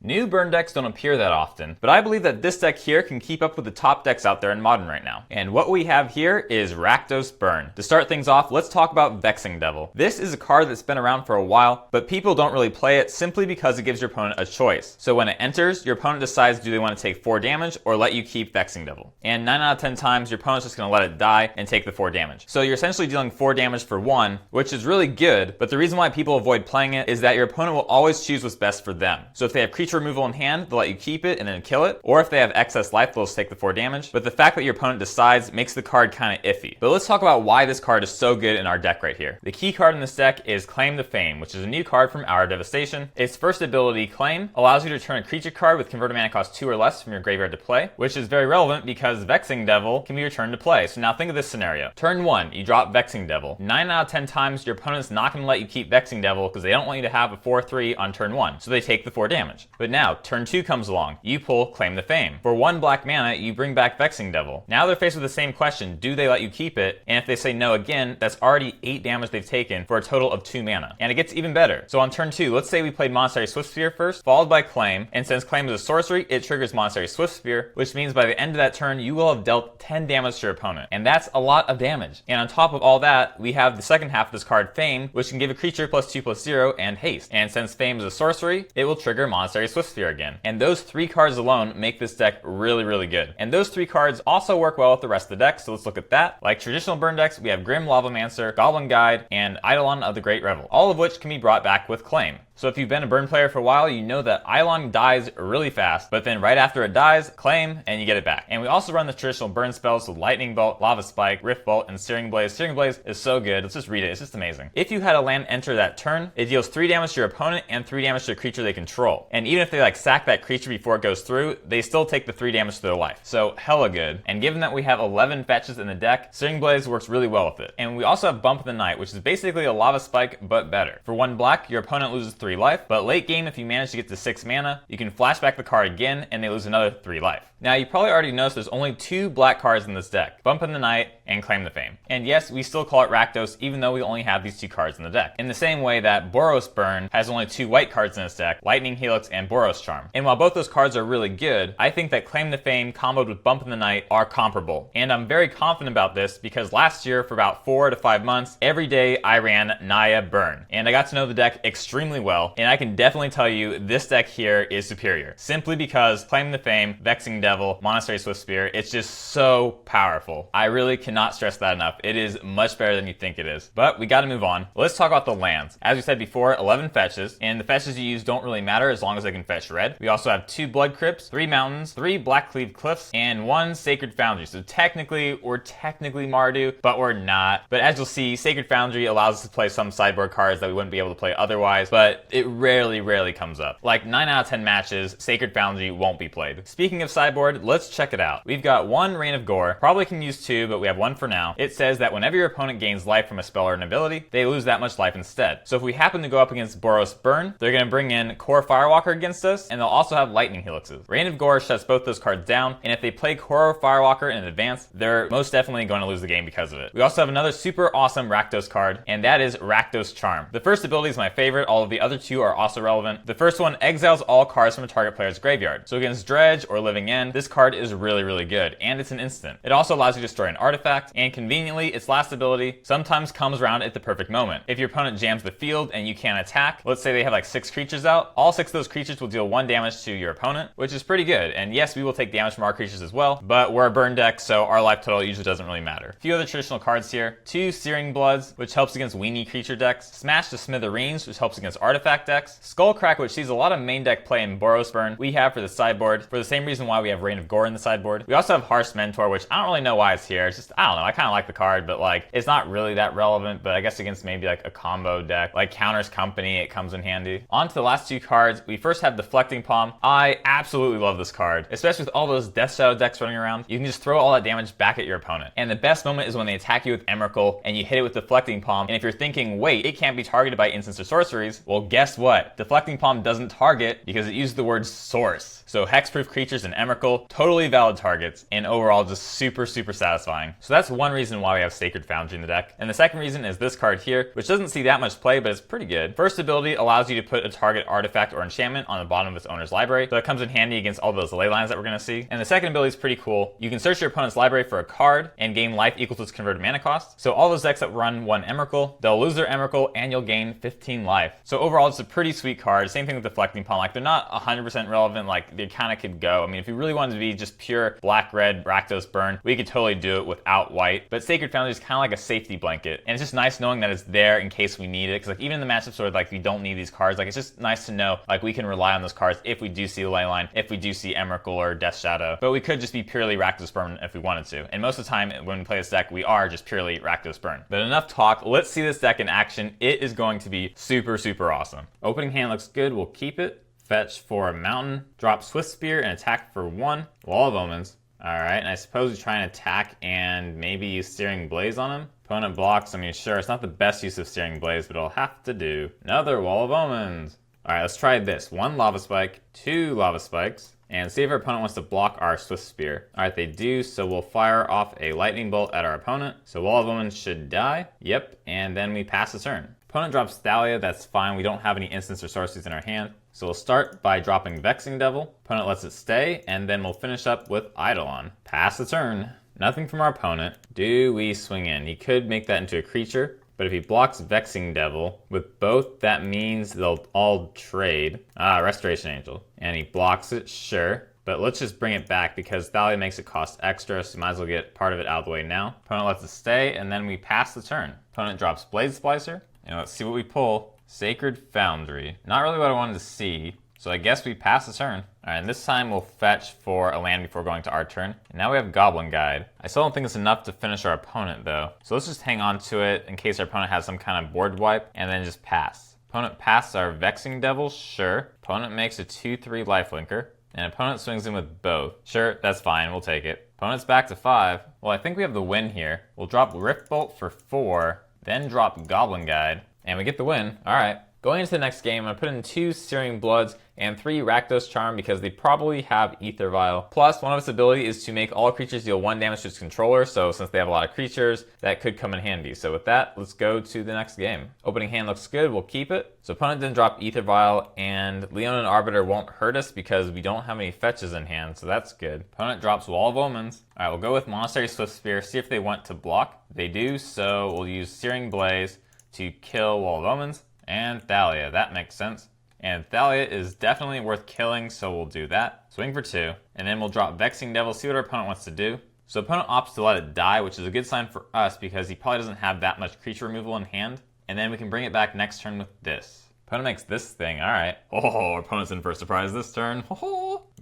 New burn decks don't appear that often, but I believe that this deck here can keep up with the top decks out there in Modern right now. And what we have here is Rakdos Burn. To start things off, let's talk about Vexing Devil. This is a card that's been around for a while, but people don't really play it simply because it gives your opponent a choice. So when it enters, your opponent decides do they want to take 4 damage or let you keep Vexing Devil. And 9 out of 10 times, your opponent's just going to let it die and take the 4 damage. So you're essentially dealing 4 damage for 1, which is really good, but the reason why people avoid playing it is that your opponent will always choose what's best for them. So if they have creature removal in hand, they'll let you keep it and then kill it, or if they have excess life, they'll just take the 4 damage. But the fact that your opponent decides makes the card kind of iffy. But let's talk about why this card is so good in our deck right here. The key card in this deck is Claim the Fame, which is a new card from Hour of Devastation. Its first ability, Claim, allows you to return a creature card with converted mana cost 2 or less from your graveyard to play, which is very relevant because Vexing Devil can be returned to play. So now think of this scenario. Turn 1, you drop Vexing Devil. 9 out of 10 times, your opponent's not going to let you keep Vexing Devil because they don't want you to have a 4/3 on turn 1, so they take the 4 damage. But now, turn 2 comes along. You pull Claim the Fame. For 1 black mana, you bring back Vexing Devil. Now they're faced with the same question, do they let you keep it? And if they say no again, that's already 8 damage they've taken for a total of 2 mana. And it gets even better. So on turn 2, let's say we played Monastery Swiftspear first, followed by Claim, and since Claim is a sorcery, it triggers Monastery Swiftspear, which means by the end of that turn, you will have dealt 10 damage to your opponent. And that's a lot of damage. And on top of all that, we have the second half of this card, Fame, which can give a creature +2/+0 and haste. And since Fame is a sorcery, it will trigger Monastery Swiftspear again. And those 3 cards alone make this deck really, really good. And those 3 cards also work well with the rest of the deck, so let's look at that. Like traditional burn decks, we have Grim Lavamancer, Goblin Guide, and Eidolon of the Great Revel, all of which can be brought back with Claim. So if you've been a burn player for a while, you know that Eidolon dies really fast, but then right after it dies, Claim, and you get it back. And we also run the traditional burn spells with Lightning Bolt, Lava Spike, Rift Bolt, and Searing Blaze. Searing Blaze is so good. Let's just read it. It's just amazing. If you had a land enter that turn, it deals 3 damage to your opponent and 3 damage to a creature they control. And even if they sack that creature before it goes through, they still take the 3 damage to their life. So hella good. And given that we have 11 fetches in the deck, Searing Blaze works really well with it. And we also have Bump of the Night, which is basically a Lava Spike, but better. For 1 black, your opponent loses 3 life, but late game, if you manage to get to 6 mana, you can flashback the card again and they lose another 3 life. Now, you probably already noticed there's only 2 black cards in this deck, Bump in the Night and Claim the Fame. And yes, we still call it Rakdos even though we only have these 2 cards in the deck. In the same way that Rakdos Burn has only 2 white cards in its deck, Lightning Helix and Rakdos Charm. And while both those cards are really good, I think that Claim the Fame comboed with Bump in the Night are comparable. And I'm very confident about this because last year for about 4 to 5 months, every day I ran Naya Burn. And I got to know the deck extremely well, and I can definitely tell you this deck here is superior. Simply because Claim the Fame, Vexing Devil, Monastery Swiftspear, it's just so powerful. I really cannot stress that enough. It is much better than you think it is. But we gotta move on. Let's talk about the lands. As we said before, 11 fetches, and the fetches you use don't really matter as long as they can fetch red. We also have 2 Blood Crypts, 3 Mountains, 3 Blackcleave Cliffs, and 1 Sacred Foundry. So technically, we're technically Mardu, but we're not. But as you'll see, Sacred Foundry allows us to play some sideboard cards that we wouldn't be able to play otherwise, but it rarely comes up. Like 9 out of 10 matches, Sacred Foundry won't be played. Speaking of sideboard, let's check it out. We've got 1 Rain of Gore, probably can use 2, but we have 1 for now. It says that whenever your opponent gains life from a spell or an ability, they lose that much life instead. So if we happen to go up against Rakdos Burn, they're going to bring in Core Firewalker against us, and they'll also have Lightning Helixes. Rain of Gore shuts both those cards down, and if they play Core Firewalker in advance, they're most definitely going to lose the game because of it. We also have another super awesome Rakdos card, and that is Rakdos Charm. The first ability is my favorite, all of the other 2 are also relevant. The first one exiles all cards from a target player's graveyard. So against Dredge or Living End, this card is really good, and it's an instant. It also allows you to destroy an artifact, and conveniently, its last ability sometimes comes around at the perfect moment. If your opponent jams the field and you can't attack, let's say they have like 6 creatures out, all 6 of those creatures will deal 1 damage to your opponent, which is pretty good. And yes, we will take damage from our creatures as well, but we're a burn deck, so our life total usually doesn't really matter. A few other traditional cards here, 2 Searing Bloods, which helps against weenie creature decks, Smash the Smithereens, which helps against artifact decks, Skullcrack, which sees a lot of main deck play in Rakdos Burn, we have for the sideboard, for the same reason why we have Rain of Gore in the sideboard. We also have Harsh Mentor, which I don't really know why it's here. It's just, I don't know, I kind of like the card, but like, it's not really that relevant, but I guess against maybe like a combo deck, like Counters Company, it comes in handy. On to the last 2 cards, we first have Deflecting Palm. I absolutely love this card, especially with all those Death Shadow decks running around. You can just throw all that damage back at your opponent. And the best moment is when they attack you with Emrakul, and you hit it with Deflecting Palm, and if you're thinking, wait, it can't be targeted by instants or sorceries, well guess what? Deflecting Palm doesn't target because it uses the word source. So hexproof creatures and Emrakul, totally valid targets, and overall just super satisfying. So that's one reason why we have Sacred Foundry in the deck. And the second reason is this card here, which doesn't see that much play, but it's pretty good. First ability allows you to put a target artifact or enchantment on the bottom of its owner's library, so it comes in handy against all those ley lines that we're going to see. And the second ability is pretty cool. You can search your opponent's library for a card and gain life equal to its converted mana cost. So all those decks that run one Emrakul, they'll lose their Emrakul and you'll gain 15 life. So overall, it's a pretty sweet card. Same thing with Deflecting Palm. Like, they're not 100% relevant. Like, they kind of could go. I mean, if you really wanted to be just pure black-red Rakdos Burn, we could totally do it without white. But Sacred Foundry is kind of like a safety blanket. And it's just nice knowing that it's there in case we need it. Because like, even in the matchups where like we don't need these cards, like, it's just nice to know like we can rely on those cards if we do see the ley line, if we do see Emrakul or Death Shadow. But we could just be purely Rakdos Burn if we wanted to. And most of the time when we play this deck, we are just purely Rakdos Burn. But enough talk. Let's see this deck in action. It is going to be super, super awesome. Opening hand looks good. We'll keep it. Fetch for a mountain. Drop Swiftspear and attack for 1. Wall of Omens. Alright, and I suppose we try and attack and maybe use Searing Blaze on him. Opponent blocks. I mean, sure, it's not the best use of Searing Blaze, but it'll have to do. Another Wall of Omens. Alright, let's try this. 1 Lava Spike, 2 Lava Spikes, and see if our opponent wants to block our Swiftspear. Alright, they do, so we'll fire off a Lightning Bolt at our opponent. So Wall of Omens should die. Yep, and then we pass the turn. Opponent drops Thalia, that's fine. We don't have any instants or sorceries in our hand. So we'll start by dropping Vexing Devil. Opponent lets it stay, and then we'll finish up with Eidolon. Pass the turn. Nothing from our opponent. Do we swing in? He could make that into a creature, but if he blocks Vexing Devil with both, that means they'll all trade. Restoration Angel. And he blocks it, sure. But let's just bring it back because Thalia makes it cost extra, so might as well get part of it out of the way now. Opponent lets it stay, and then we pass the turn. Opponent drops Blade Splicer, and let's see what we pull. Sacred Foundry. Not really what I wanted to see, so I guess we pass the turn. Alright, and this time we'll fetch for a land before going to our turn. And now we have Goblin Guide. I still don't think it's enough to finish our opponent though. So let's just hang on to it in case our opponent has some kind of board wipe, and then just pass. Opponent passes our Vexing Devil, sure. Opponent makes a 2/3 lifelinker, and opponent swings in with both. Sure, that's fine, we'll take it. Opponent's back to 5. Well, I think we have the win here. We'll drop Rift Bolt for 4, then drop Goblin Guide, and we get the win. Alright. Going into the next game, I'm going to put in 2 Searing Bloods and 3 Rakdos Charm because they probably have Aether Vial. Plus, one of its ability is to make all creatures deal 1 damage to its controller, so since they have a lot of creatures, that could come in handy. So with that, let's go to the next game. Opening hand looks good, we'll keep it. So opponent didn't drop Aether Vial, and Leonin Arbiter won't hurt us because we don't have any fetches in hand, so that's good. Opponent drops Wall of Omens. Alright, we'll go with Monastery Swiftspear, see if they want to block. They do, so we'll use Searing Blaze to kill Wall of Omens. And Thalia, that makes sense. And Thalia is definitely worth killing, so we'll do that. Swing for 2, and then we'll drop Vexing Devil, see what our opponent wants to do. So opponent opts to let it die, which is a good sign for us because he probably doesn't have that much creature removal in hand. And then we can bring it back next turn with this. Opponent makes this thing, alright. Oh, our opponent's in for a surprise this turn.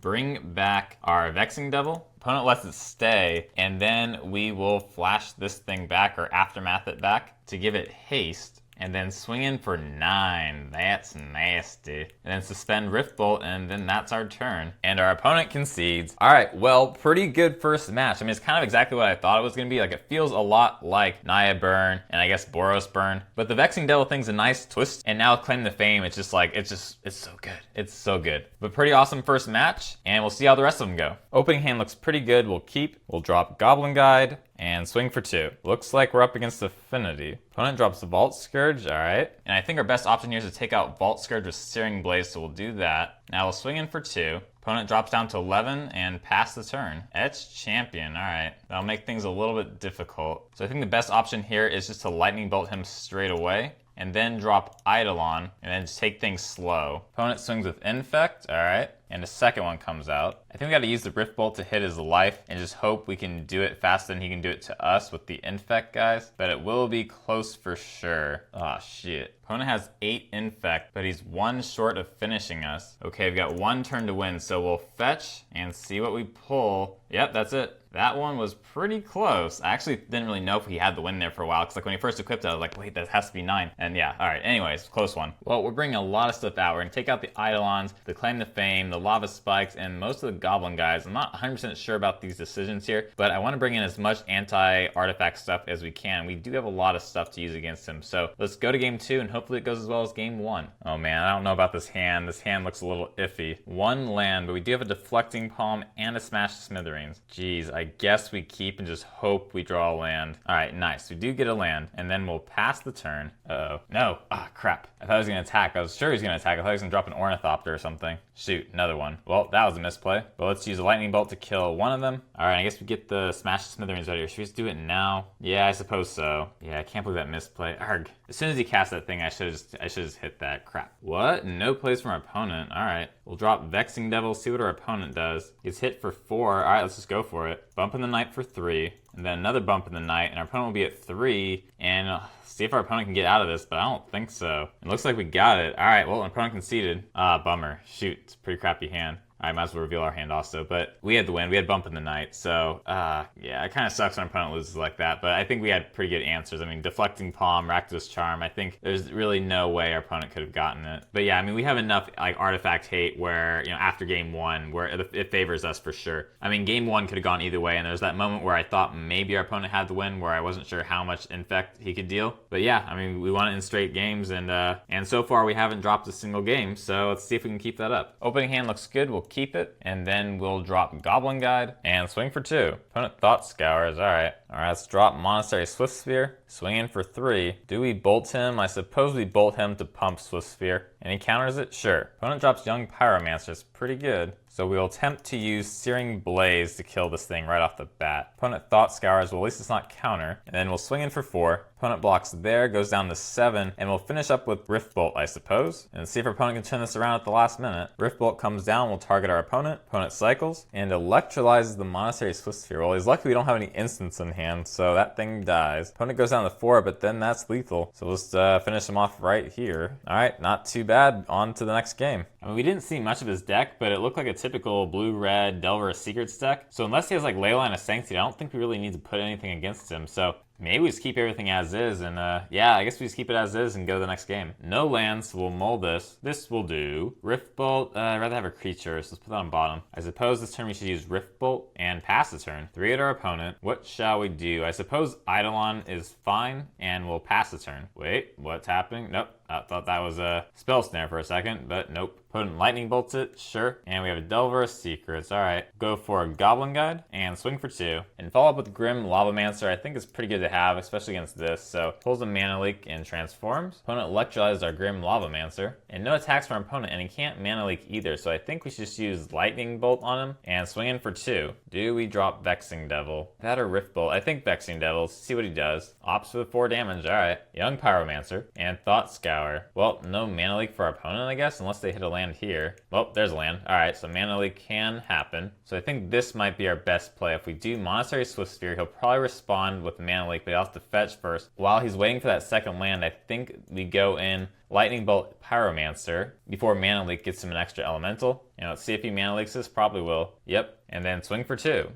Bring back our Vexing Devil. Opponent lets it stay, and then we will flash this thing back or aftermath it back to give it haste. And then swing in for 9. That's nasty. And then suspend Rift Bolt, and then that's our turn. And our opponent concedes. Alright, well, pretty good first match. I mean, it's kind of exactly what I thought it was going to be. Like, it feels a lot like Naya Burn, and I guess Boros Burn. But the Vexing Devil thing's a nice twist. And now Claim to Fame, it's just like, it's so good. It's so good. But pretty awesome first match, and we'll see how the rest of them go. Opening hand looks pretty good. We'll keep. We'll drop Goblin Guide. And swing for 2. Looks like we're up against Affinity. Opponent drops the Vault Scourge, alright. And I think our best option here is to take out Vault Scourge with Searing Blaze, so we'll do that. Now we'll swing in for 2. Opponent drops down to 11 and pass the turn. Etched Champion, alright. That'll make things a little bit difficult. So I think the best option here is just to Lightning Bolt him straight away. And then drop Eidolon, and then just take things slow. Opponent swings with Infect, alright. And a second one comes out. I think we gotta use the Rift Bolt to hit his life and just hope we can do it faster than he can do it to us with the Infect, guys. But it will be close for sure. Ah, shit. Opponent has 8 Infect, but he's 1 short of finishing us. Okay, we've got 1 turn to win, so we'll fetch and see what we pull. Yep, that's it. That one was pretty close. I actually didn't really know if he had the win there for a while, because like when he first equipped it, I was like, wait, that has to be 9. And yeah, alright, anyways, close one. Well, we're bringing a lot of stuff out. We're gonna take out the Eidolons, the Claim to Fame, the Lava Spikes, and most of the Goblin guys. I'm not 100% sure about these decisions here, but I want to bring in as much anti-artifact stuff as we can. We do have a lot of stuff to use against him, so let's go to game 2, and hopefully it goes as well as game 1. Oh man, I don't know about this hand. This hand looks a little iffy. 1 land, but we do have a Deflecting Palm and a Smashed Smithereens. Jeez, I I guess we keep and just hope we draw a land. All right, nice. We do get a land, and then we'll pass the turn. Uh-oh. No. Ah, crap. I thought he was going to attack. I was sure he was going to attack. I thought he was going to drop an Ornithopter or something. Shoot, another one. Well, that was a misplay. But let's use a lightning bolt to kill one of them. All right, I guess we get the smash the Smithereens out here. Should we just do it now? Yeah, I suppose so. Yeah, I can't believe that misplay. Arg. As soon as he cast that thing, I should just hit that. Crap. What? No plays from our opponent. All right. We'll drop Vexing Devil, see what our opponent does. Gets hit for 4. All right, let's just go for it. Bump in the night for 3. And then another bump in the night, and our opponent will be at 3. And see if our opponent can get out of this, but I don't think so. It looks like we got it. All right, well, our opponent conceded. Ah, bummer. Shoot, it's a pretty crappy hand. I might as well reveal our hand also, but we had the win. We had bump in the night, so yeah, it kind of sucks when our opponent loses like that, but I think we had pretty good answers. I mean, Deflecting Palm, Rakdos Charm, I think there's really no way our opponent could have gotten it. But yeah, I mean, we have enough like artifact hate where, you know, after game 1, where it favors us for sure. I mean, game 1 could have gone either way, and there's that moment where I thought maybe our opponent had the win, where I wasn't sure how much infect he could deal. But yeah, I mean, we won it in straight games, and so far we haven't dropped a single game, so let's see if we can keep that up. Opening hand looks good, we'll keep it, and then we'll drop Goblin Guide and swing for 2. Opponent Thought Scours, alright. Alright, let's drop Monastery Swiftspear, swing in for 3. Do we bolt him? I suppose we bolt him to pump Swiftspear. And he counters it? Sure. Opponent drops Young Pyromancer, it's pretty good. So we'll attempt to use Searing Blaze to kill this thing right off the bat. Opponent Thought Scours, well, at least it's not counter. And then we'll swing in for 4. Opponent blocks there, goes down to 7, and we'll finish up with Rift Bolt, I suppose. And see if our opponent can turn this around at the last minute. Rift Bolt comes down, we'll target our opponent. Opponent cycles, and electrolyzes the Monastery Swiftspear. Well, he's lucky we don't have any instants in hand, so that thing dies. Opponent goes down to 4, but then that's lethal. So we'll just finish him off right here. Alright, not too bad. On to the next game. I mean, we didn't see much of his deck, but it looked like a typical blue-red Delver of Secrets deck. So unless he has like Leyline of Sanctity, I don't think we really need to put anything against him. So maybe we just keep everything as is, and yeah, I guess we just keep it as is and go to the next game. No lands, so we'll mold this. This will do. Rift Bolt, I'd rather have a creature, so let's put that on bottom. I suppose this turn we should use Rift Bolt and pass the turn. 3 at our opponent. What shall we do? I suppose Eidolon is fine, and we'll pass the turn. Wait, what's happening? Nope. I thought that was a spell snare for a second, but nope. Opponent lightning bolts it, sure. And we have a Delver of Secrets. Alright, go for a Goblin Guide and swing for 2. And follow up with Grim Lavamancer. I think it's pretty good to have, especially against this. So pulls a mana leak and transforms. Opponent electrolyzes our Grim Lavamancer. And no attacks from our opponent, and he can't mana leak either. So I think we should just use Lightning Bolt on him and swing in for 2. Do we drop Vexing Devil? That or Rift Bolt? I think Vexing Devil. See what he does. Opts for the 4 damage. Alright. Young Pyromancer and Thought Scour. Well, no mana leak for our opponent, I guess, unless they hit a land here. Well, there's a land. Alright, so mana leak can happen. So I think this might be our best play. If we do Monastery Swiftspear, he'll probably respond with mana leak, but he'll have to fetch first. While he's waiting for that second land, I think we go in Lightning Bolt Pyromancer before mana leak gets him an extra elemental. And let's see if he mana leaks this. Probably will. Yep. And then swing for 2.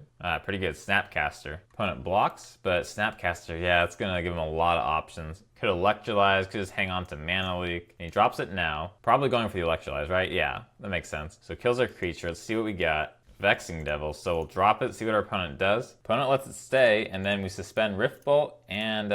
Pretty good. Snapcaster. Opponent blocks, but Snapcaster, yeah, it's going to give him a lot of options. Could electrolyze, could just hang on to mana leak. And he drops it now. Probably going for the electrolyze, right? Yeah, that makes sense. So kills our creature. Let's see what we got. Vexing Devil. So we'll drop it, see what our opponent does. Opponent lets it stay, and then we suspend Rift Bolt and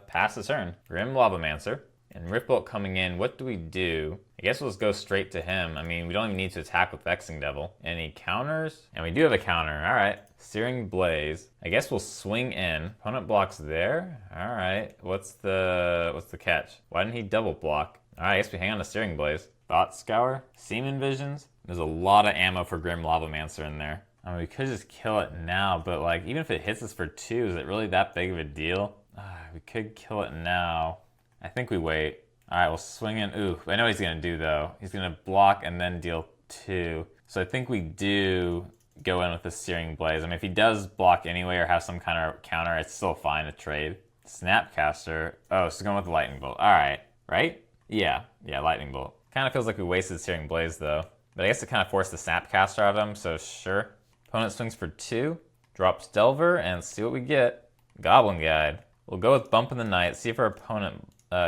pass the turn. Grim Lavamancer. And Rift Bolt coming in, what do we do? I guess we'll just go straight to him. I mean, we don't even need to attack with Vexing Devil. Any counters? And we do have a counter. All right. Searing Blaze. I guess we'll swing in. Opponent blocks there. All right. What's the catch? Why didn't he double block? All right, I guess we hang on to Searing Blaze. Thought Scour. Seaman Visions. There's a lot of ammo for Grim Lavamancer in there. I mean, we could just kill it now, but like, even if it hits us for 2, is it really that big of a deal? We could kill it now. I think we wait. Alright, we'll swing in. Ooh, I know what he's going to do, though. He's going to block and then deal 2. So I think we do go in with the Searing Blaze. I mean, if he does block anyway or have some kind of counter, it's still fine to trade. Snapcaster. Oh, so going with the Lightning Bolt. Alright, right? Yeah, Lightning Bolt. Kind of feels like we wasted Searing Blaze, though. But I guess it kind of forced the Snapcaster out of him, so sure. Opponent swings for 2. Drops Delver, and see what we get. Goblin Guide. We'll go with Bump in the Night, see if our opponent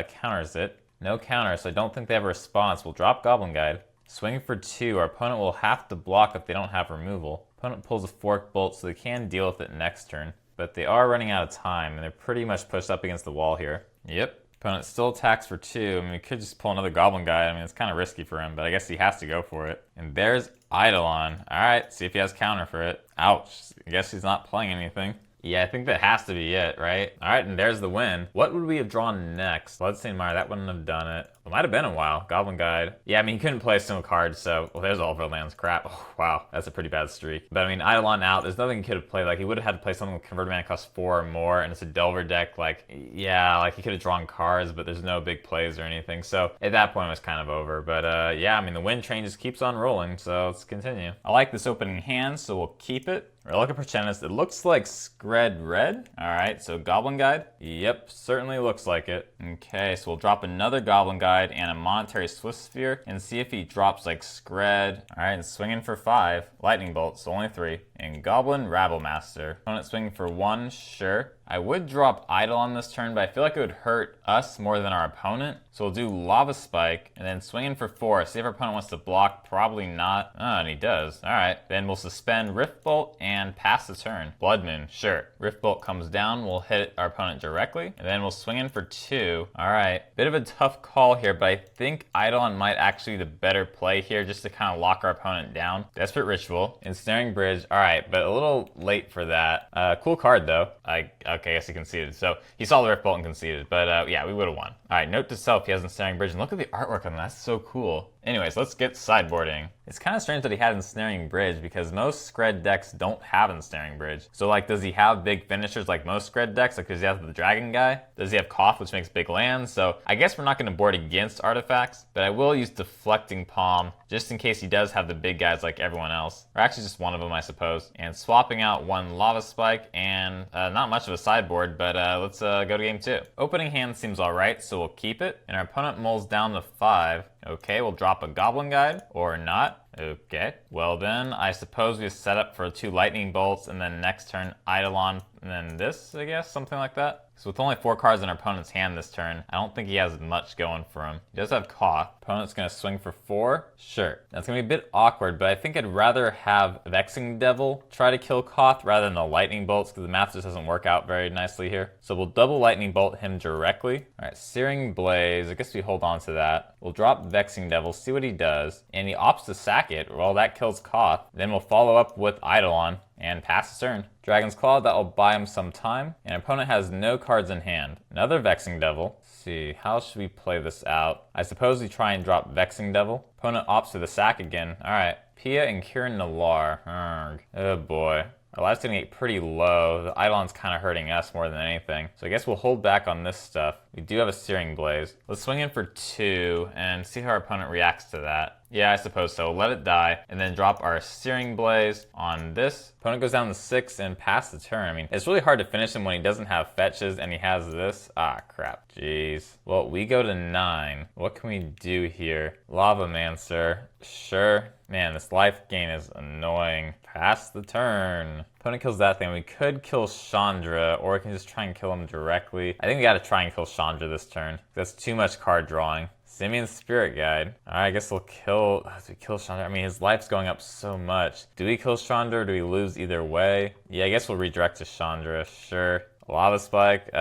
counters it. No counter, so I don't think they have a response. We'll drop Goblin Guide. Swing for 2. Our opponent will have to block if they don't have removal. Opponent pulls a Fork Bolt, so they can deal with it next turn. But they are running out of time, and they're pretty much pushed up against the wall here. Yep. Opponent still attacks for 2. I mean, we could just pull another Goblin Guide. I mean, it's kind of risky for him, but I guess he has to go for it. And there's Eidolon. Alright, see if he has counter for it. Ouch. I guess he's not playing anything. Yeah, I think that has to be it, right? Alright, and there's the win. What would we have drawn next? Bloodstained Mire, that wouldn't have done it. It might have been a while. Goblin Guide. Yeah, I mean, he couldn't play a single card, so... Well, there's Overland's crap. Oh, wow, that's a pretty bad streak. But I mean, Eidolon out, there's nothing he could have played. Like, he would have had to play something with converted mana cost 4 or more, and it's a Delver deck. Like, yeah, like, he could have drawn cards, but there's no big plays or anything. So, at that point, it was kind of over. But, yeah, I mean, the win train just keeps on rolling, so let's continue. I like this opening hand, so we'll keep it. Relic of Perchance, it looks like Scred Red. Alright, so Goblin Guide. Yep, certainly looks like it. Okay, so we'll drop another Goblin Guide and a Monastery Swiftspear and see if he drops like Scred. Alright, and swinging for 5. Lightning Bolt, so only 3. And Goblin Lavamancer. Opponent swinging for 1, sure. I would drop Eidolon this turn, but I feel like it would hurt us more than our opponent. So we'll do Lava Spike, and then swing in for 4. See if our opponent wants to block. Probably not. Oh, and he does. Alright. Then we'll suspend Rift Bolt and pass the turn. Blood Moon, sure. Rift Bolt comes down, we'll hit our opponent directly, and then we'll swing in for 2. Alright. Bit of a tough call here, but I think Eidolon might actually be the better play here, just to kind of lock our opponent down. Desperate Ritual, Ensnaring Bridge. Alright, but a little late for that. Cool card, though. Okay, I guess he conceded. So he saw the Rift Bolt and conceded. But yeah, we would have won. Alright, note to self, he has Ensnaring Bridge. And look at the artwork on that. That's so cool. Anyways, let's get sideboarding. It's kind of strange that he had Ensnaring Bridge because most Scred decks don't have Ensnaring Bridge. So like, does he have big finishers like most Scred decks? Like, does he have the Dragon guy? Does he have Cough, which makes big lands? So I guess we're not going to board against artifacts, but I will use Deflecting Palm just in case he does have the big guys like everyone else. Or actually just one of them, I suppose. And swapping out 1 Lava Spike and not much of a sideboard, but let's go to game 2. Opening hand seems alright, so we'll keep it. And our opponent mulls down to 5. Okay, we'll drop a Goblin Guide, or not. Okay, well then, I suppose we set up for 2 Lightning Bolts, and then next turn, Eidolon, and then this, I guess, something like that. So with only 4 cards in our opponent's hand this turn, I don't think he has much going for him. He does have Cough. Opponent's going to swing for 4. Sure. That's going to be a bit awkward, but I think I'd rather have Vexing Devil try to kill Koth rather than the Lightning Bolts, because the math just doesn't work out very nicely here. So we'll double Lightning Bolt him directly. Alright, Searing Blaze. I guess we hold on to that. We'll drop Vexing Devil, see what he does. And he opts to sack it. Well, that kills Koth. Then we'll follow up with Eidolon and pass the turn. Dragon's Claw, that'll buy him some time. And opponent has no cards in hand. Another Vexing Devil. Let's see, how should we play this out? I suppose we try and drop Vexing Devil. Opponent opts for the sack again. Alright, Pia and Kieran Nalar. Arrgh. Oh boy. Our life's gonna get pretty low. The Eidolon's kind of hurting us more than anything. So I guess we'll hold back on this stuff. We do have a Searing Blaze. Let's swing in for 2 and see how our opponent reacts to that. Yeah, I suppose so. Let it die, and then drop our Searing Blaze on this. Opponent goes down to 6 and pass the turn. I mean, it's really hard to finish him when he doesn't have fetches and he has this. Ah, crap. Jeez. Well, we go to 9. What can we do here? Lavamancer. Sure. Man, this life gain is annoying. Pass the turn. Opponent kills that thing. We could kill Chandra, or we can just try and kill him directly. I think we gotta try and kill Chandra this turn. That's too much card drawing. Simian Spirit Guide. Alright, I guess we'll kill... do we kill Chandra? I mean, his life's going up so much. Do we kill Chandra, or do we lose either way? Yeah, I guess we'll redirect to Chandra. Sure. Lava Spike.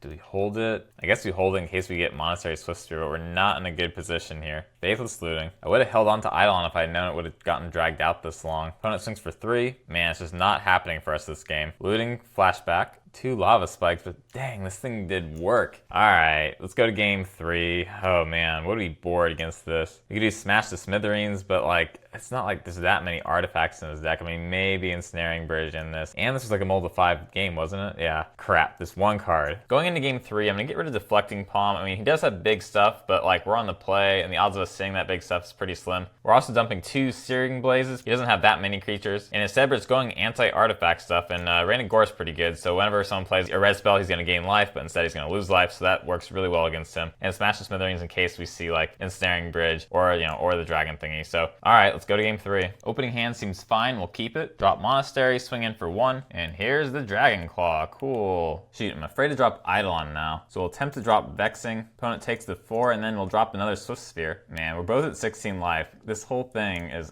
Do we hold it? I guess we hold it in case we get Monastery Swiftspear, but we're not in a good position here. Faithless Looting. I would have held on to Eidolon if I had known it would have gotten dragged out this long. Opponent swings for 3. Man, it's just not happening for us this game. Looting, flashback. 2 Lava Spikes, but dang, this thing did work. Alright, let's go to game 3. Oh man, what do we board against this? We could do Smash the Smithereens, but like, it's not like there's that many artifacts in this deck. I mean, maybe Ensnaring Bridge in this. And this was like a mold of 5 game, wasn't it? Yeah. Crap, this one card. Going into game 3, I'm gonna get rid of Deflecting Palm. I mean, he does have big stuff, but like, we're on the play, and the odds of us seeing that big stuff is pretty slim. We're also dumping 2 Searing Blazes. He doesn't have that many creatures. And instead, we're just going anti-artifact stuff, and Rain of Gore is pretty good, so whenever someone plays a red spell, he's going to gain life, but instead he's going to lose life, so that works really well against him. And Smash the Smithereens in case we see like Ensnaring Bridge or, you know, or the dragon thingy. So, alright, let's go to game 3. Opening hand seems fine, we'll keep it. Drop Monastery, swing in for 1, and here's the Dragon Claw. Cool. Shoot, I'm afraid to drop Eidolon now. So we'll attempt to drop Vexing. Opponent takes the 4, and then we'll drop another Swiftspear. Man, we're both at 16 life. This whole thing's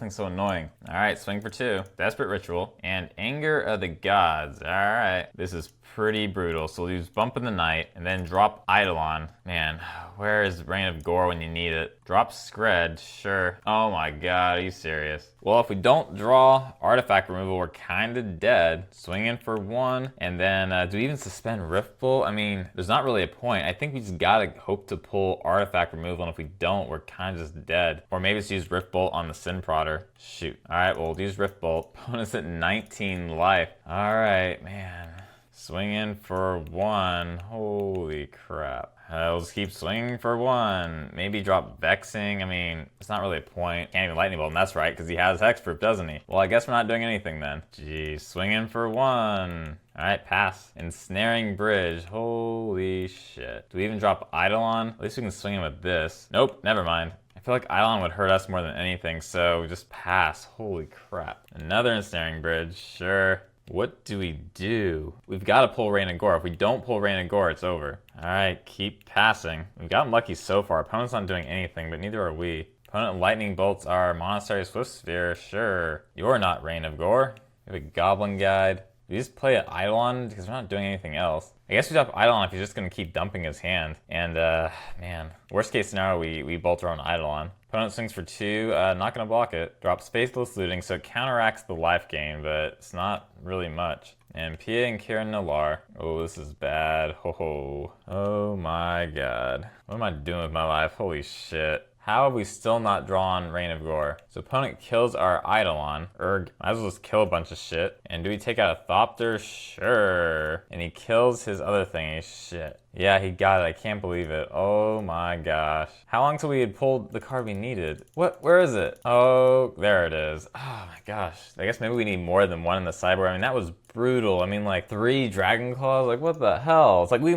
so annoying. Alright, swing for 2. Desperate Ritual, and Anger of the Gods. Alright, this is pretty brutal. So we'll use Bump in the Night and then drop Eidolon. Man, where is Rain of Gore when you need it? Drop Scred, sure. Oh my god, are you serious? Well, if we don't draw artifact removal, we're kind of dead. Swing in for 1, and then do we even suspend Riftbolt? I mean, there's not really a point. I think we just gotta hope to pull artifact removal, and if we don't, we're kind of just dead. Or maybe just use Riftbolt on the Sin Prodder. Shoot. Alright, well, we'll use Riftbolt. Opponent's at 19 life. Alright, man. Swing in for 1. Holy crap. We'll just keep swinging for 1. Maybe drop Vexing. I mean, it's not really a point. Can't even Lightning Bolt, and that's right, because he has Hexproof, doesn't he? Well, I guess we're not doing anything then. Jeez, swing in for 1. Alright, pass. Ensnaring Bridge. Holy shit. Do we even drop Eidolon? At least we can swing in with this. Nope, never mind. I feel like Eidolon would hurt us more than anything, so just pass. Holy crap. Another Ensnaring Bridge, sure. What do we do? We've got to pull Rain of Gore. If we don't pull Rain of Gore, it's over. Alright, keep passing. We've gotten lucky so far. Opponent's not doing anything, but neither are we. Opponent lightning bolts our Monastery Swiftspear, sure. You're not Rain of Gore. We have a Goblin Guide. We just play an Eidolon because we're not doing anything else. I guess we drop Eidolon if he's just going to keep dumping his hand. And, man, worst case scenario, we bolt our own Eidolon. Opponent swings for 2, not going to block it. Drop Spaceless Looting, so it counteracts the life gain, but it's not really much. And Pia and Kieran Nalar. Oh, this is bad. Ho ho. Oh my god. What am I doing with my life? Holy shit. How have we still not drawn Rain of Gore? So opponent kills our Eidolon. Might as well just kill a bunch of shit. And do we take out a Thopter? Sure. And he kills his other thingy. Shit. Yeah, he got it. I can't believe it. Oh my gosh. How long till we had pulled the card we needed? What? Where is it? Oh, there it is. Oh my gosh. I guess maybe we need more than 1 in the sideboard. I mean, that was brutal. I mean, like 3 Dragon Claws. Like, what the hell? It's like we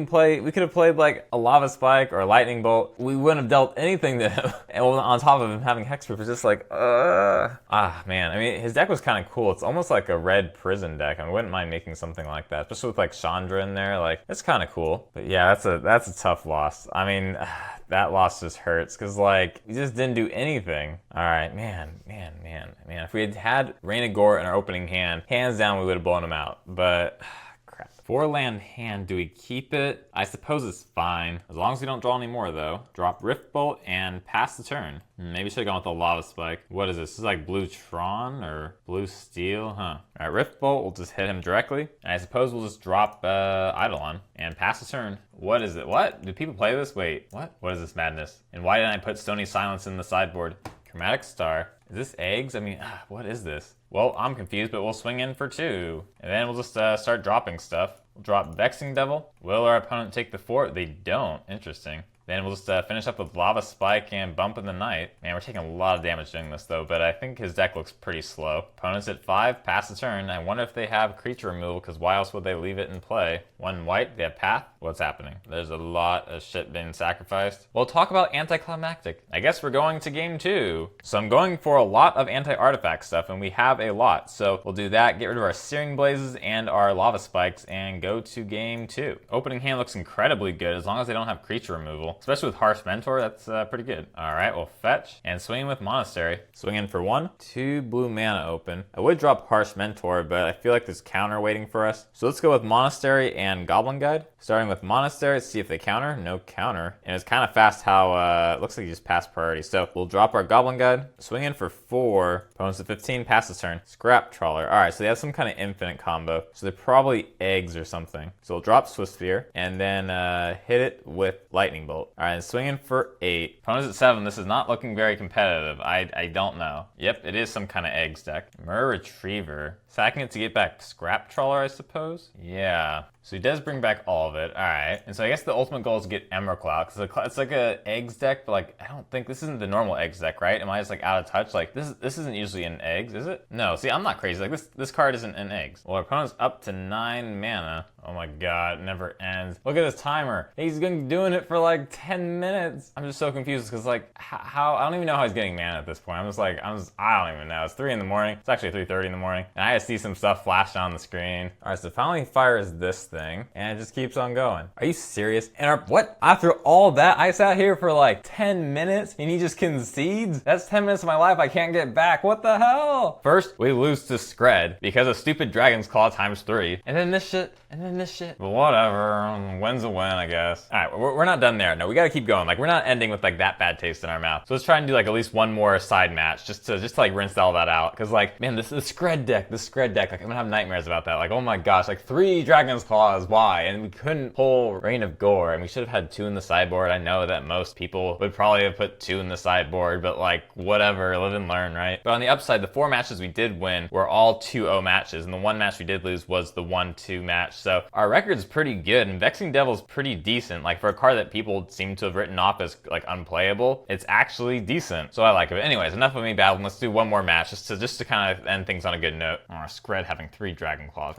could have played like a Lava Spike or a Lightning Bolt. We wouldn't have dealt anything to him. And on top of him having Hexproof, it's just like, ah, man. I mean, his deck was kind of cool. It's almost like a red prison deck. I wouldn't mind making something like that, especially with like Chandra in there. Like, it's kind of cool. But yeah, that's a tough loss. I mean, that loss just hurts because like we just didn't do anything. All right, man. If we had had Rain of Gore in our opening hand, hands down we would have blown him out. But crap. 4-land hand, do we keep it? I suppose it's fine. As long as we don't draw any more though. Drop Riftbolt and pass the turn. Maybe should have gone with the Lava Spike. What is this? This is like Blue Tron or Blue Steel, huh? Alright, Riftbolt, we'll just hit him directly. And I suppose we'll just drop Eidolon and pass the turn. What is it? What? Do people play this? Wait, what? What is this madness? And why didn't I put Stony Silence in the sideboard? Chromatic Star. Is this eggs? I mean, what is this? Well, I'm confused, but we'll swing in for 2. And then we'll just start dropping stuff. We'll drop Vexing Devil. Will our opponent take the 4? They don't. Interesting. Then we'll just finish up with Lava Spike and Bump in the Night. Man, we're taking a lot of damage doing this though, but I think his deck looks pretty slow. Opponent's at 5, pass the turn. I wonder if they have creature removal, because why else would they leave it in play? 1 white, they have Path. What's happening? There's a lot of shit being sacrificed. We'll talk about anticlimactic. I guess we're going to game 2. So I'm going for a lot of anti-artifact stuff, and we have a lot. So we'll do that, get rid of our Searing Blazes and our Lava Spikes, and go to game 2. Opening hand looks incredibly good, as long as they don't have creature removal. Especially with Harsh Mentor, that's pretty good. Alright, we'll fetch and swing with Monastery. Swing in for 1. 2 blue mana open. I would drop Harsh Mentor, but I feel like there's counter waiting for us. So let's go with Monastery and Goblin Guide. Starting with Monastery, see if they counter. No counter. And it's kind of fast how it looks like you just passed priority. So we'll drop our Goblin Guide. Swing in for 4. Opponents at 15, pass the turn. Scrap Trawler. Alright, so they have some kind of infinite combo. So they're probably eggs or something. So we'll drop Swiftspear and then hit it with Lightning Bolt. Alright, and swing in for 8. Opponents at 7. This is not looking very competitive. I don't know. Yep, it is some kind of eggs deck. Mirror Retriever. Sacking it to get back Scrap Trawler, I suppose? Yeah. So he does bring back all of it. Alright. And so I guess the ultimate goal is to get Emerald Cloud, because it's like a eggs deck, but like, I don't think, this isn't the normal eggs deck, right? Am I just like out of touch? Like, this isn't usually in eggs, is it? No, see, I'm not crazy. Like, this card isn't in eggs. Well, our opponent's up to 9 mana. Oh my god, it never ends. Look at this timer. He's gonna be doing it for like 10 minutes. I'm just so confused, because like, how, I don't even know how he's getting mana at this point. I don't even know. It's 3 in the morning. It's actually 3:30 in the morning. And I just see some stuff flash on the screen. Alright, so finally fires this thing, and it just keeps on going. Are you serious? And what? After all that, I sat here for like 10 minutes, and he just concedes? That's 10 minutes of my life I can't get back. What the hell? First, we lose to Scred, because of stupid Dragon's Claw ×3. And then this shit, and then in this shit. But whatever, win's a win, I guess. All right, we're not done there. No, we gotta keep going. Like, we're not ending with like that bad taste in our mouth. So let's try and do like at least one more side match just to like rinse all that out. Cause like, man, this Skred deck, like I'm gonna have nightmares about that. Like, oh my gosh, like 3 Dragon's Claws, why? And we couldn't pull Rain of Gore, and we should have had 2 in the sideboard. I know that most people would probably have put 2 in the sideboard, but like, whatever, live and learn, right? But on the upside, the 4 matches we did win were all 2-0 matches, and the 1 match we did lose was the 1-2 match. So our record's pretty good, and Vexing Devil's pretty decent. Like, for a card that people seem to have written off as like unplayable, it's actually decent. So I like it. But anyways, enough of me battling. Let's do one more match just to kind of end things on a good note. Skred having 3 Dragon Claws.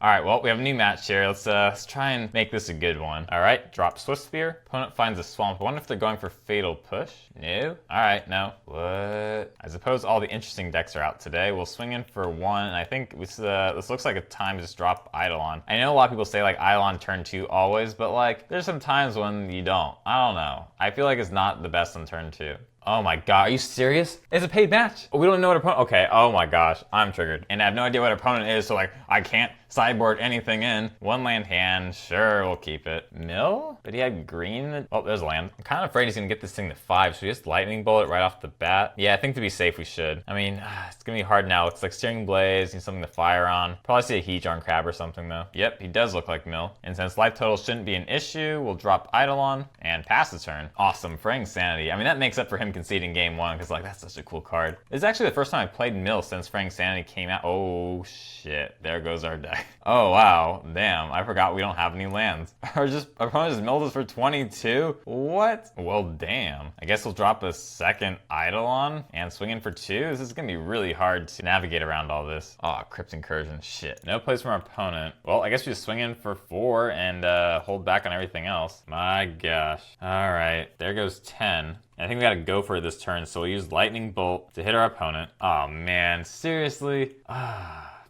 All right, well, we have a new match here. Let's try and make this a good one. All right, drop Swiftspear. Opponent finds a swamp. I wonder if they're going for Fatal Push. No. All right, no. What? I suppose all the interesting decks are out today. We'll swing in for 1. And I think this looks like a time to just drop Eidolon. I know a lot of people say like Eidolon turn 2 always, but like there's some times when you don't. I don't know. I feel like it's not the best on turn 2. Oh my god, are you serious? It's a paid match. We don't know what opponent. Okay, oh my gosh, I'm triggered. And I have no idea what opponent is, so like, I can't sideboard anything in. 1 land hand, sure, we'll keep it. Mill? But he had green. Oh, there's a land. I'm kind of afraid he's gonna get this thing to 5, so we just lightning bolt it right off the bat. Yeah, I think to be safe, we should. I mean, it's gonna be hard now. It's like Searing Blaze, needs something to fire on. Probably see a Hedron Crab or something though. Yep, he does look like Mill. And since life total shouldn't be an issue, we'll drop Eidolon and pass the turn. Awesome, Fraying Sanity. I mean, that makes up for him conceding game 1, because like, that's such a cool card. This is actually the first time I played Mill since Fraying Sanity came out. Oh shit, there goes our deck. Oh wow, damn, I forgot we don't have any lands. Our opponent just milled us for 22? What? Well, damn. I guess we'll drop a 2nd Eidolon and swing in for 2. This is gonna be really hard to navigate around all this. Oh, Crypt Incursion, shit. No place from our opponent. Well, I guess we just swing in for 4 and hold back on everything else. My gosh. All right, there goes 10. I think we gotta go for this turn, so we'll use Lightning Bolt to hit our opponent. Oh man, seriously?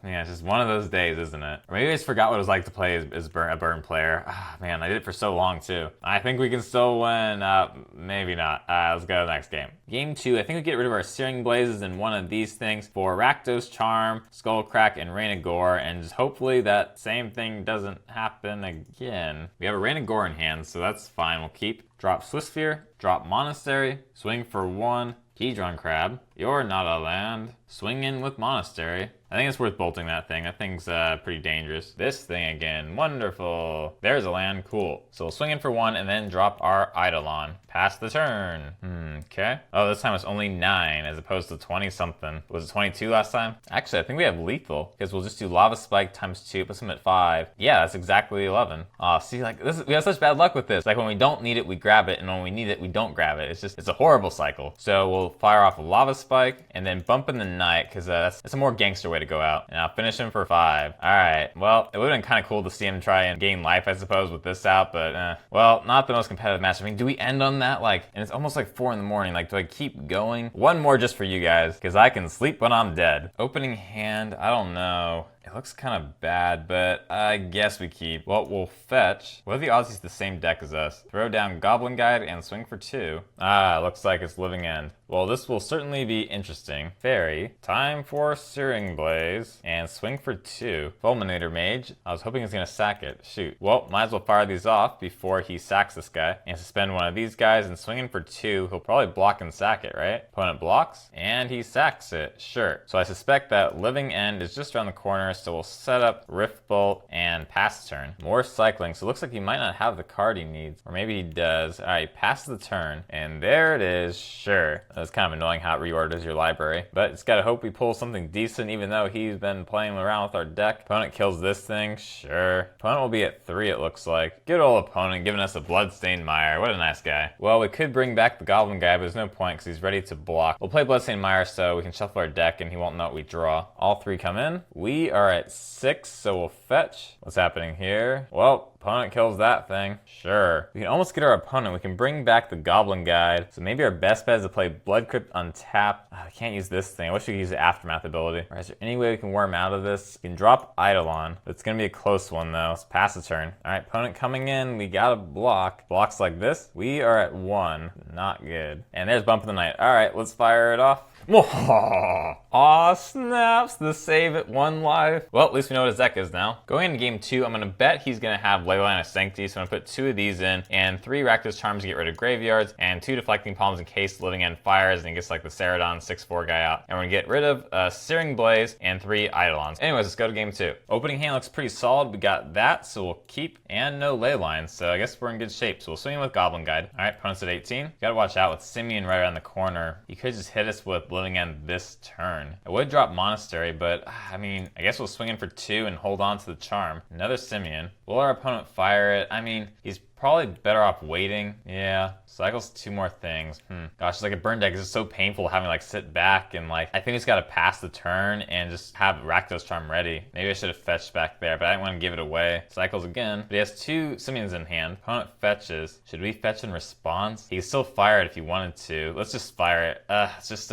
Man, it's just one of those days, isn't it? Or maybe I just forgot what it was like to play as a burn player. Man, I did it for so long too. I think we can still win. Maybe not. Let's go to the next game. Game 2, I think we get rid of our Searing Blazes and one of these things for Rakdos Charm, Skullcrack, and Rain of Gore, and just hopefully that same thing doesn't happen again. We have a Rain of Gore in hand, so that's fine. We'll keep. Drop Swiftspear, drop Monastery, swing for 1, Hedron Crab. You're not a land. Swing in with Monastery. I think it's worth bolting that thing. That thing's pretty dangerous. This thing again, wonderful. There's a land, cool. So we'll swing in for 1 and then drop our Eidolon. Pass the turn. Okay. Oh, this time it's only 9 as opposed to 20 something. Was it 22 last time? Actually, I think we have lethal because we'll just do Lava Spike times 2, puts them at 5. Yeah, that's exactly 11. Oh, see, like we have such bad luck with this. Like when we don't need it, we grab it, and when we need it, we don't grab it. It's a horrible cycle. So we'll fire off a Lava Spike and then bump in the Knight because that's a more gangster way to go out. And I'll finish him for 5. All right. Well, it would have been kind of cool to see him try and gain life, I suppose, with this out, but well, not the most competitive match. I mean, do we end on that? Like, and it's almost like 4 in the morning. Like, do I keep going? One more just for you guys, because I can sleep when I'm dead. Opening hand, I don't know. It looks kind of bad, but I guess we keep. Well, we'll fetch. What if the odds he's the same deck as us? Throw down Goblin Guide and swing for 2. Looks like it's Living End. Well, this will certainly be interesting. Fairy. Time for Searing Blaze. And swing for 2. Fulminator Mage. I was hoping he was going to sack it. Shoot. Well, might as well fire these off before he sacks this guy. And suspend one of these guys and swing in for 2. He'll probably block and sack it, right? Opponent blocks. And he sacks it. Sure. So I suspect that Living End is just around the corner. So we'll set up Rift Bolt and pass turn. More cycling. So it looks like he might not have the card he needs. Or maybe he does. Alright, pass the turn. And there it is. Sure. That's kind of annoying how it reorders your library. But it's gotta hope we pull something decent even though he's been playing around with our deck. Opponent kills this thing. Sure. Opponent will be at 3 it looks like. Good old opponent giving us a Bloodstained Mire. What a nice guy. Well, we could bring back the Goblin guy, but there's no point because he's ready to block. We'll play Bloodstained Mire so we can shuffle our deck and he won't know what we draw. All 3 come in. We are at 6, so we'll fetch. What's happening here? Well, opponent kills that thing. Sure. We can almost get our opponent. We can bring back the Goblin Guide. So maybe our best bet is to play Blood Crypt untap. I can't use this thing. I wish we could use the Aftermath ability. Or is there any way we can worm out of this? We can drop Eidolon. It's going to be a close one though. Let's pass the turn. All right, opponent coming in. We got to block. Blocks like this. We are at 1. Not good. And there's Bump of the Night. All right, let's fire it off. Aw, snaps, the save at 1 life. Well, at least we know what his deck is now. Going into game 2, I'm going to bet he's going to have Leyline of Sanctity, so I'm going to put 2 of these in, and 3 Rakdos Charms to get rid of graveyards, and 2 Deflecting Palms in case Living End fires, and he gets like the Ceradon 6/4 guy out. And we're going to get rid of Searing Blaze and 3 Eidolons. Anyways, let's go to game 2. Opening hand looks pretty solid. We got that, so we'll keep, and no Leyline, so I guess we're in good shape. So we'll swing in with Goblin Guide. Alright, opponent's at 18. Gotta watch out with Simeon right around the corner. He could just hit us with Living End this turn. I would drop Monastery, but I mean, I guess we'll swing in for 2 and hold on to the Charm. Another Simeon. Will our opponent fire it? I mean, he's probably better off waiting. Yeah, cycles 2 more things. Gosh, it's like a burn deck is just so painful having like sit back and like, I think he's got to pass the turn and just have Rakdos Charm ready. Maybe I should have fetched back there, but I didn't want to give it away. Cycles again, but he has 2 Simeons in hand. Opponent fetches. Should we fetch in response? He can still fire it if he wanted to. Let's just fire it. It's just,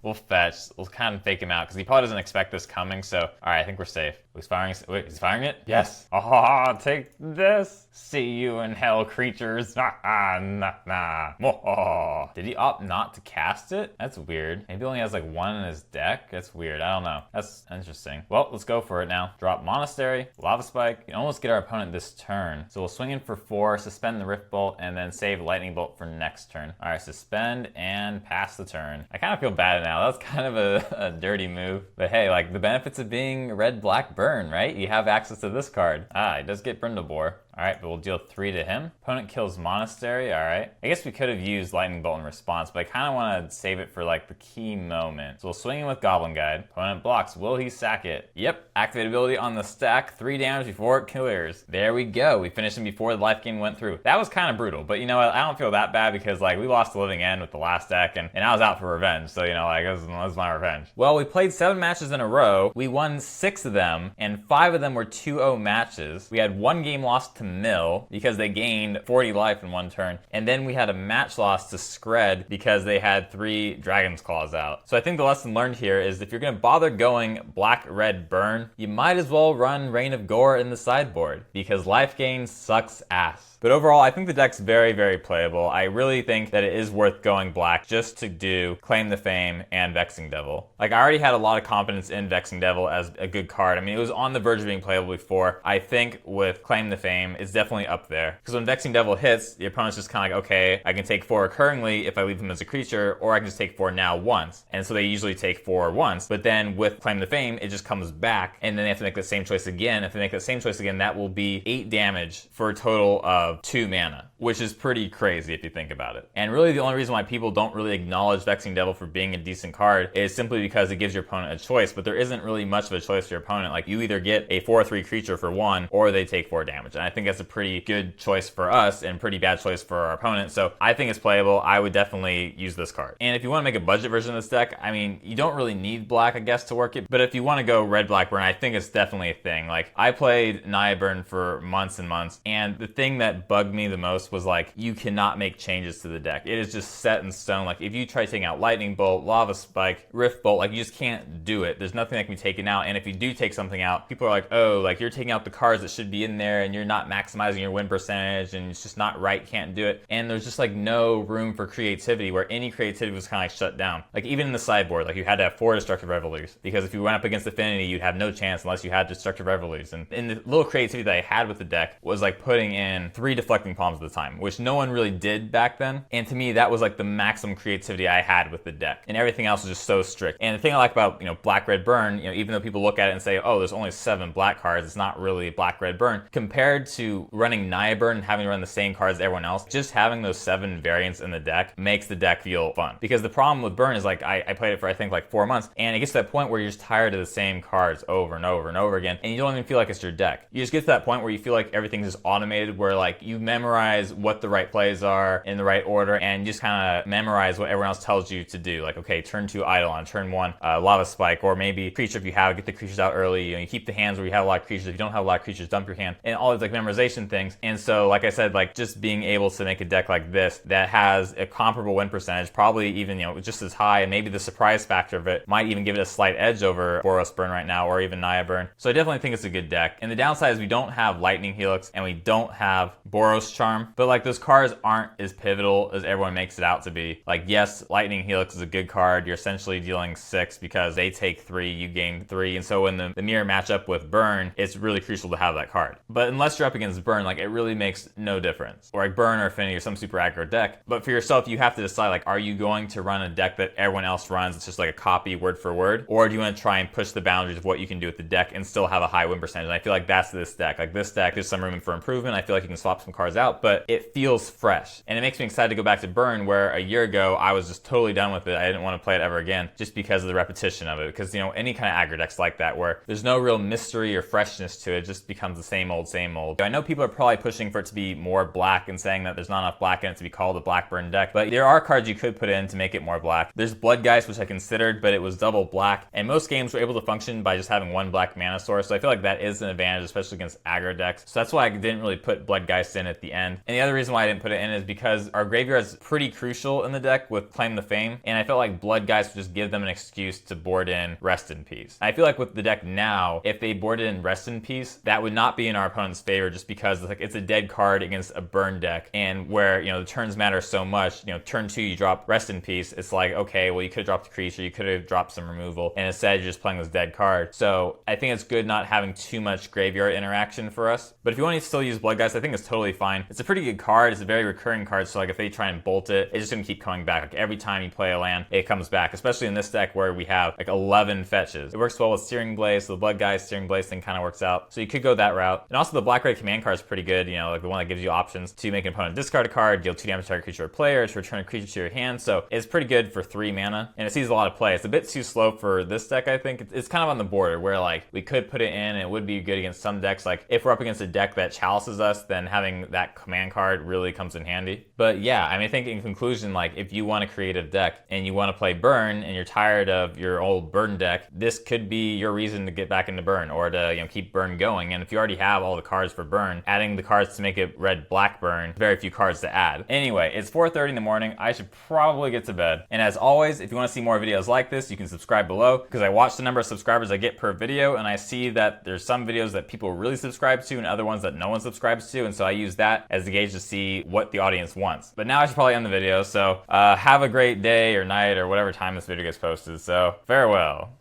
we'll fetch. We'll kind of fake him out because he probably doesn't expect this coming, so all right, I think we're safe. He's firing. Wait, he's firing it? Yes. Oh, take this. See you in hell, creatures. Oh. Did he opt not to cast it? That's weird. Maybe he only has like 1 in his deck. That's weird. I don't know. That's interesting. Well, let's go for it now. Drop Monastery, Lava Spike. You can almost get our opponent this turn. So we'll swing in for 4, suspend the Rift Bolt, and then save Lightning Bolt for next turn. All right, suspend and pass the turn. I kind of feel bad now. That was kind of a dirty move. But hey, like the benefits of being red-black burn, right? You have access to this card. He does get Brindlebore. Alright, but we'll deal 3 to him. Opponent kills Monastery, alright. I guess we could have used Lightning Bolt in response, but I kind of want to save it for like the key moment. So we'll swing in with Goblin Guide. Opponent blocks. Will he sack it? Yep. Activate ability on the stack. 3 damage before it clears. There we go. We finished him before the life gain went through. That was kind of brutal, but you know what? I don't feel that bad because like we lost the Living End with the last deck and I was out for revenge. So you know, like this was my revenge. Well, we played 7 matches in a row. We won 6 of them and 5 of them were 2-0 matches. We had 1 game lost to Mill because they gained 40 life in 1 turn. And then we had a match loss to Scred because they had 3 Dragon's Claws out. So I think the lesson learned here is if you're going to bother going black, red, burn, you might as well run Rain of Gore in the sideboard because life gain sucks ass. But overall, I think the deck's very, very playable. I really think that it is worth going black just to do Claim the Fame and Vexing Devil. Like, I already had a lot of confidence in Vexing Devil as a good card. I mean, it was on the verge of being playable before. I think with Claim the Fame, it's definitely up there. Because when Vexing Devil hits, the opponent's just kind of like, okay, I can take 4 recurringly if I leave him as a creature, or I can just take 4 now once. And so they usually take 4 once. But then with Claim the Fame, it just comes back, and then they have to make the same choice again. If they make the same choice again, that will be 8 damage for a total of 2 mana, which is pretty crazy if you think about it. And really the only reason why people don't really acknowledge Vexing Devil for being a decent card is simply because it gives your opponent a choice, but there isn't really much of a choice for your opponent. Like, you either get a 4/3 creature for 1, or they take 4 damage. And I think that's a pretty good choice for us and pretty bad choice for our opponent. So I think it's playable. I would definitely use this card. And if you want to make a budget version of this deck, I mean, you don't really need black, I guess, to work it. But if you want to go red, black, burn, I think it's definitely a thing. Like, I played Naya Burn for months and months, and the thing that bugged me the most was like, you cannot make changes to the deck. It is just set in stone. Like, if you try taking out Lightning Bolt, Lava Spike, Rift Bolt, like, you just can't do it. There's nothing that can be taken out. And if you do take something out, people are like, oh, like, you're taking out the cards that should be in there and you're not maximizing your win percentage and it's just not right, can't do it. And there's just like no room for creativity, where any creativity was kind of like shut down. Like, even in the sideboard, like, you had to have 4 Destructive Revelers, because if you went up against Affinity, you'd have no chance unless you had Destructive Revelers. And the little creativity that I had with the deck was like putting in 3 Deflecting Palms at the time, which no one really did back then. And to me, that was like the maximum creativity I had with the deck. And everything else was just so strict. And the thing I like about, you know, black, red, burn, you know, even though people look at it and say, oh, there's only 7 black cards, it's not really black, red, burn, compared to running Naya Burn and having to run the same cards as everyone else, just having those 7 variants in the deck makes the deck feel fun. Because the problem with burn is, like, I played it for I think like 4 months, and it gets to that point where you're just tired of the same cards over and over and over again, and you don't even feel like it's your deck. You just get to that point where you feel like everything's just automated, where like you memorize what the right plays are in the right order, and you just kind of memorize what everyone else tells you to do. Like, okay, turn 2 Eidolon, turn 1 Lava Spike, or maybe creature if you have, get the creatures out early. You know, you keep the hands where you have a lot of creatures. If you don't have a lot of creatures, dump your hand. And all these like memorization things. And so, like I said, like just being able to make a deck like this that has a comparable win percentage, probably even, you know, just as high, and maybe the surprise factor of it might even give it a slight edge over Rakdos Burn right now, or even Naya Burn. So I definitely think it's a good deck. And the downside is we don't have Lightning Helix and we don't have Rakdos Charm, but like those cards aren't as pivotal as everyone makes it out to be. Like, yes, Lightning Helix is a good card. You're essentially dealing 6 because they take 3, you gain 3. And so in the mirror matchup with Burn, it's really crucial to have that card. But unless you're up against Burn, like it really makes no difference. Or like Burn or Affinity or some super aggro deck. But for yourself, you have to decide, like, are you going to run a deck that everyone else runs? It's just like a copy word for word. Or do you want to try and push the boundaries of what you can do with the deck and still have a high win percentage? And I feel like that's this deck. Like this deck, there's some room for improvement. I feel like you can swap some cards out, but it feels fresh. And it makes me excited to go back to Burn, where a year ago, I was just totally done with it. I didn't want to play it ever again just because of the repetition of it. Because, you know, any kind of aggro decks like that where there's no real mystery or freshness to it, it just becomes the same old, same old. I know people are probably pushing for it to be more black and saying that there's not enough black in it to be called a black Burn deck, but there are cards you could put in to make it more black. There's Bloodgeist, which I considered, but it was double black, and most games were able to function by just having one black mana source, so I feel like that is an advantage, especially against aggro decks. So that's why I didn't really put Bloodgeist in at the end. And the other reason why I didn't put it in is because our graveyard is pretty crucial in the deck with Claim the Fame, and I felt like Bloodgeist would just give them an excuse to board in Rest in Peace. I feel like with the deck now, if they boarded in Rest in Peace, that would not be in our opponent's favor just because it's a dead card against a Burn deck, and where, you know, the turns matter so much. You know, turn 2 you drop Rest in Peace, it's like, okay, well, you could have dropped a creature, you could have dropped some removal, and instead you're just playing this dead card. So I think it's good not having too much graveyard interaction for us. But if you want to still use Bloodgeist, I think it's totally fine. It's a pretty good card. It's a very recurring card, so like if they try and bolt it, it's just gonna keep coming back. Like every time you play a land, it comes back, especially in this deck where we have like 11 fetches. It works well with Searing Blaze, so the Bloodgeist Searing Blaze thing kind of works out. So you could go that route. And also the Black Red command card is pretty good, you know, like the one that gives you options to make an opponent discard a card, deal 2 damage to target creature or player, to return a creature to your hand. So it's pretty good for 3 mana, and it sees a lot of play. It's a bit too slow for this deck, I think. It's kind of on the border where like we could put it in and it would be good against some decks. Like if we're up against a deck that chalices us, then having that command card really comes in handy. But yeah, I mean, I think in conclusion, like if you want a creative deck and you want to play Burn and you're tired of your old Burn deck, this could be your reason to get back into Burn, or to, you know, keep Burn going. And if you already have all the cards for Burn, adding the cards to make it red-black Burn, very few cards to add. Anyway, it's 4:30 in the morning. I should probably get to bed. And as always, if you want to see more videos like this, you can subscribe below, because I watch the number of subscribers I get per video, and I see that there's some videos that people really subscribe to and other ones that no one subscribes to, and so I use that as the gauge to see what the audience wants. But now I should probably end the video, so have a great day or night or whatever time this video gets posted. So farewell.